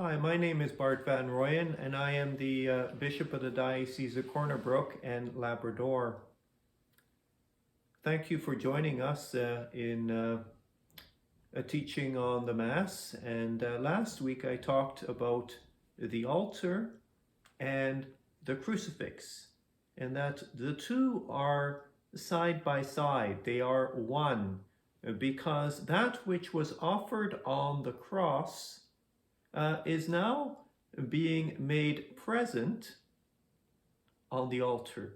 Hi, my name is Bart Van Royen, and I am the Bishop of the Diocese of Corner Brook and Labrador. Thank you for joining us in a teaching on the Mass. And last week I talked about the altar and the crucifix, and that the two are side by side. They are one, because that which was offered on the cross is now being made present on the altar.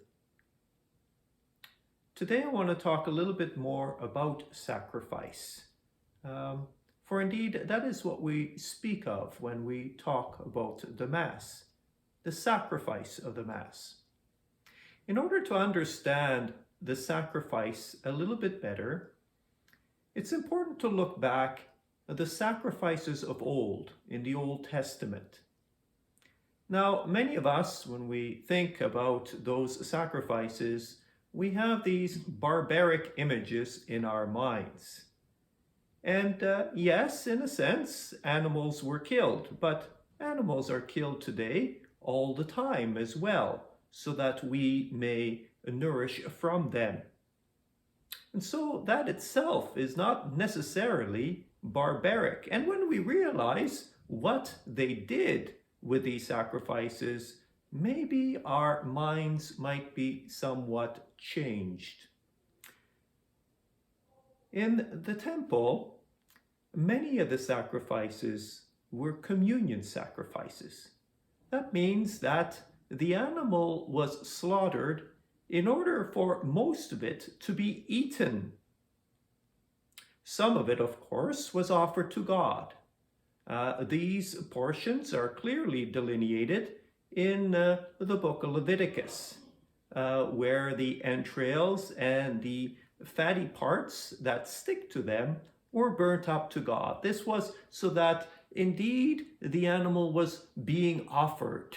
Today I want to talk a little bit more about sacrifice. For indeed, that is what we speak of when we talk about the Mass, the sacrifice of the Mass. In order to understand the sacrifice a little bit better, it's important to look back at the sacrifices of old in the Old Testament. Now, many of us, when we think about those sacrifices, we have these barbaric images in our minds. And yes, in a sense, animals were killed, but animals are killed today all the time as well, so that we may nourish from them. And so that itself is not necessarily barbaric. And when we realize what they did with these sacrifices, maybe our minds might be somewhat changed. In the temple, many of the sacrifices were communion sacrifices. That means that the animal was slaughtered in order for most of it to be eaten. Some of it, of course, was offered to God. These portions are clearly delineated in the book of Leviticus, where the entrails and the fatty parts that stick to them were burnt up to God. This was so that indeed the animal was being offered.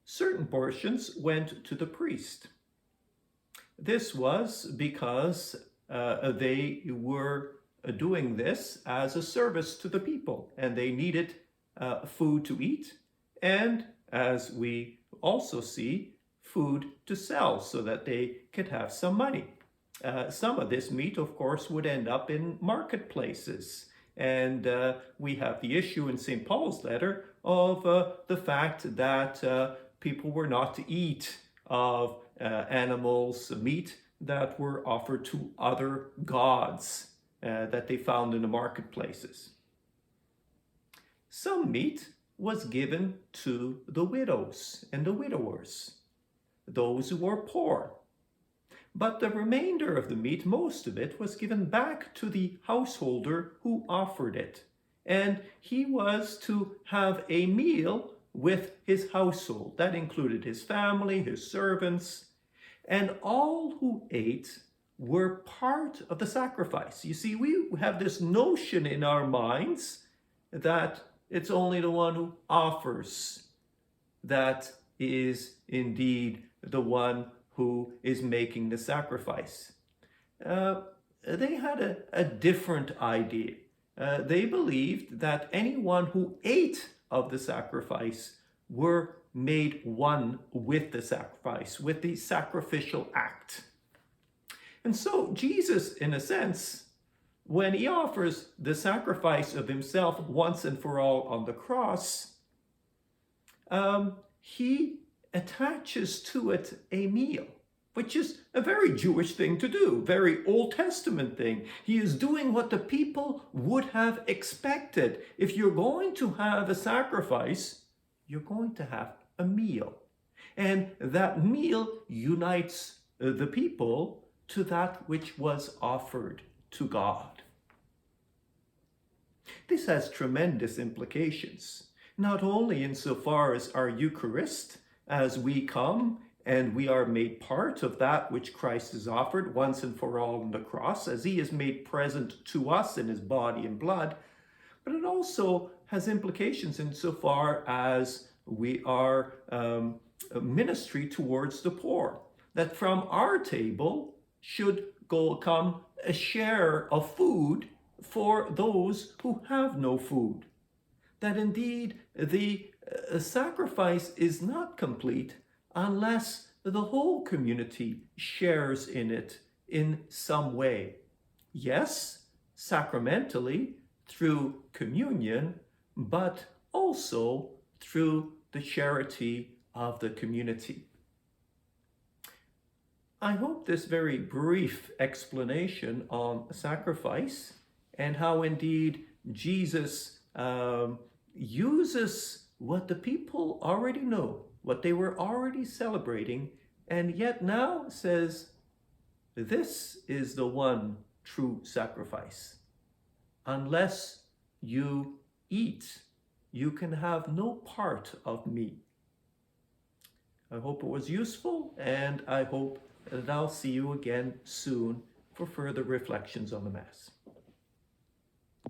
Certain portions went to the priest. This was because they were doing this as a service to the people, and they needed food to eat, and as we also see, food to sell so that they could have some money. Some of this meat, of course, would end up in marketplaces. And we have the issue in St. Paul's letter of the fact that people were not to eat of animals' meat that were offered to other gods that they found in the marketplaces. Some meat was given to the widows and the widowers, those who were poor. But the remainder of the meat, most of it, was given back to the householder who offered it. And he was to have a meal with his household. That included his family, his servants, and all who ate were part of the sacrifice. You see, we have this notion in our minds that it's only the one who offers that is indeed the one who is making the sacrifice. They had a different idea. They believed that anyone who ate of the sacrifice were made one with the sacrifice, with the sacrificial act. And so Jesus, in a sense, when he offers the sacrifice of himself once and for all on the cross, he attaches to it a meal, which is a very Jewish thing to do, very Old Testament thing. He is doing what the people would have expected. If you're going to have a sacrifice, you're going to have a meal. And that meal unites the people to that which was offered to God. This has tremendous implications, not only insofar as our Eucharist, as we come and we are made part of that which Christ has offered once and for all on the cross, as he is made present to us in his body and blood, but it also has implications insofar as we are ministry towards the poor, that from our table should come a share of food for those who have no food. That indeed the sacrifice is not complete unless the whole community shares in it in some way. Yes, sacramentally, through communion, but also through the charity of the community. I hope this very brief explanation on sacrifice and how indeed Jesus uses what the people already know, what they were already celebrating, and yet now says, this is the one true sacrifice. Unless you eat, you can have no part of me. I hope it was useful, and I hope that I'll see you again soon for further reflections on the Mass.